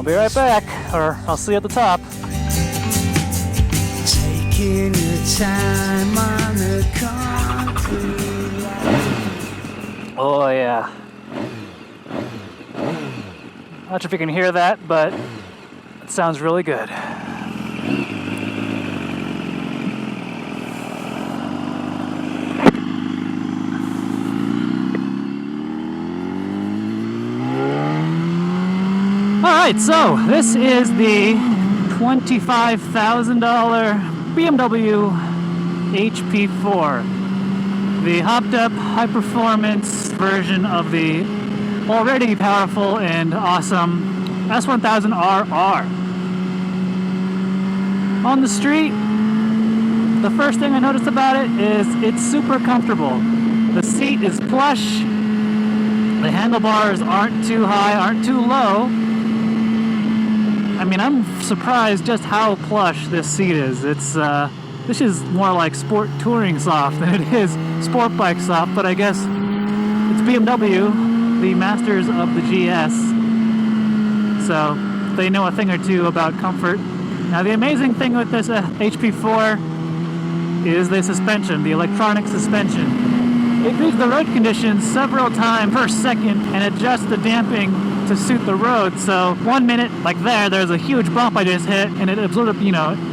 I'll be right back, or I'll see you at the top. Taking your time on the concrete. Oh yeah. Not sure if you can hear that, but it sounds really good. Alright, so this is the $25,000 BMW HP4. The hopped up high-performance version of the already powerful and awesome S1000RR. On the street, the first thing I noticed about it is it's super comfortable. The seat is plush, the handlebars aren't too high, aren't too low. I mean, I'm surprised just how plush this seat is. This is more like sport touring soft than it is sport bike soft, but I guess it's BMW, the masters of the GS, so they know a thing or two about comfort. Now, the amazing thing with this HP4 is the suspension, the electronic suspension. It reads the road conditions several times per second and adjusts the damping to suit the road. So 1 minute, like there's a huge bump I just hit, and it absorbed,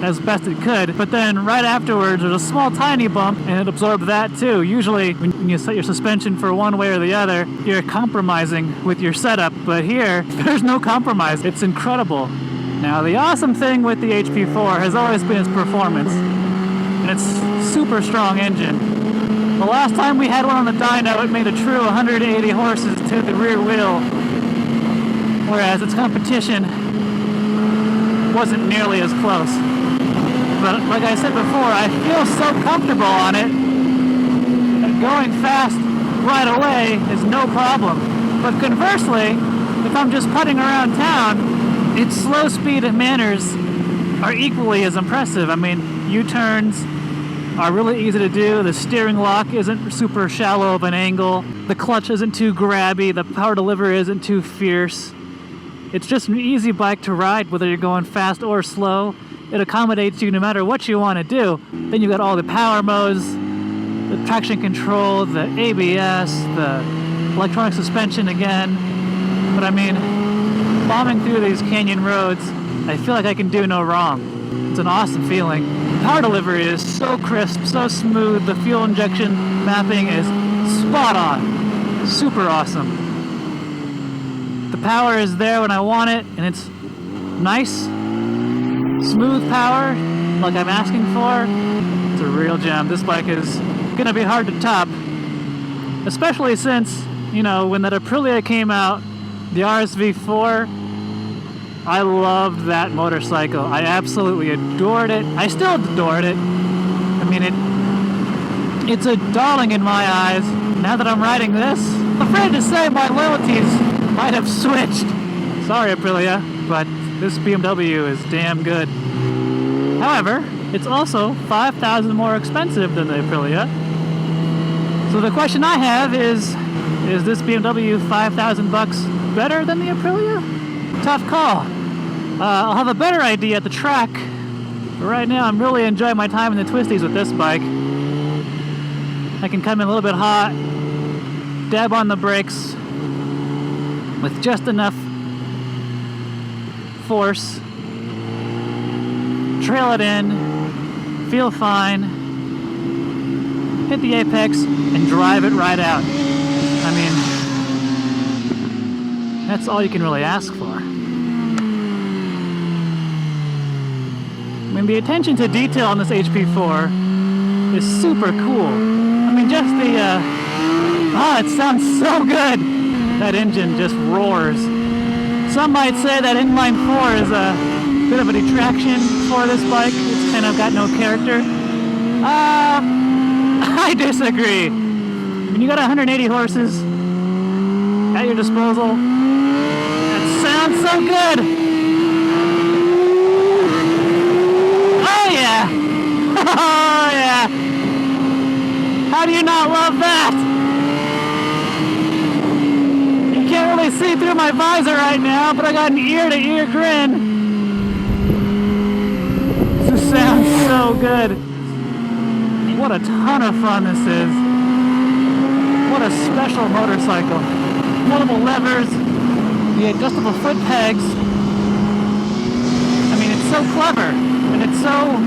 as best it could. But then right afterwards, there's a small, tiny bump, and it absorbed that too. Usually, when you set your suspension for one way or the other, you're compromising with your setup. But here, there's no compromise. It's incredible. Now, the awesome thing with the HP4 has always been its performance, and its super strong engine. The last time we had one on the dyno, it made a true 180 horses to the rear wheel, whereas its competition wasn't nearly as close. But like I said before, I feel so comfortable on it that going fast right away is no problem. But conversely, if I'm just putting around town, its slow speed and manners are equally as impressive. I mean, U-turns are really easy to do. The steering lock isn't super shallow of an angle. The clutch isn't too grabby. The power delivery isn't too fierce. It's just an easy bike to ride, whether you're going fast or slow. It accommodates you no matter what you want to do. Then you've got all the power modes, the traction control, the ABS, the electronic suspension again. But I mean, bombing through these canyon roads, I feel like I can do no wrong. It's an awesome feeling. The power delivery is so crisp, so smooth. The fuel injection mapping is spot on. Super awesome. The power is there when I want it, and it's nice, smooth power, like I'm asking for. It's a real gem. This bike is gonna be hard to top, especially since, when that Aprilia came out, the RSV4, I loved that motorcycle. I absolutely adored it. I still adored it. I mean, it's a darling in my eyes. Now that I'm riding this, I'm afraid to say my loyalties might have switched. Sorry, Aprilia, but this BMW is damn good. However, it's also $5,000 more expensive than the Aprilia. So the question I have is this BMW $5,000 better than the Aprilia? Tough call. I'll have a better idea at the track. But right now, I'm really enjoying my time in the twisties with this bike. I can come in a little bit hot, dab on the brakes with just enough force, trail it in, feel fine, hit the apex, and drive it right out. I mean, that's all you can really ask for. I mean, the attention to detail on this HP4 is super cool. I mean, just the, it sounds so good. That engine just roars. Some might say that inline 4 is a bit of a detraction for this bike. It's kind of got no character. I disagree. When you got 180 horses at your disposal, that sounds so good. Oh yeah. Oh yeah. How do you not love that? You can't really see through my visor right now, but I got an ear-to-ear grin. This sounds so good. What a ton of fun this is. What a special motorcycle. Multiple levers, the adjustable foot pegs. I mean, it's so clever, and it's so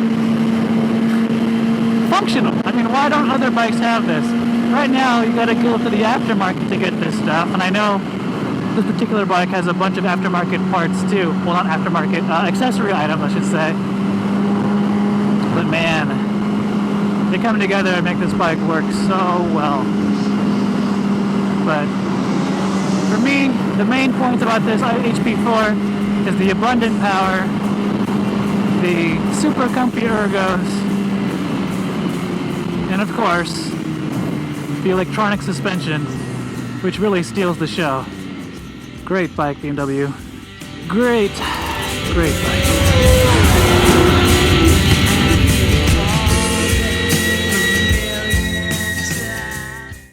functional. I mean, why don't other bikes have this? Right now, you gotta go to the aftermarket to get this stuff, and I know this particular bike has a bunch of aftermarket parts too. Well, not aftermarket, accessory items, I should say. But man, they come together and make this bike work so well. But for me, the main points about this HP4 is the abundant power, the super comfy ergos, and of course, the electronic suspension, which really steals the show. Great bike, BMW. Great bike.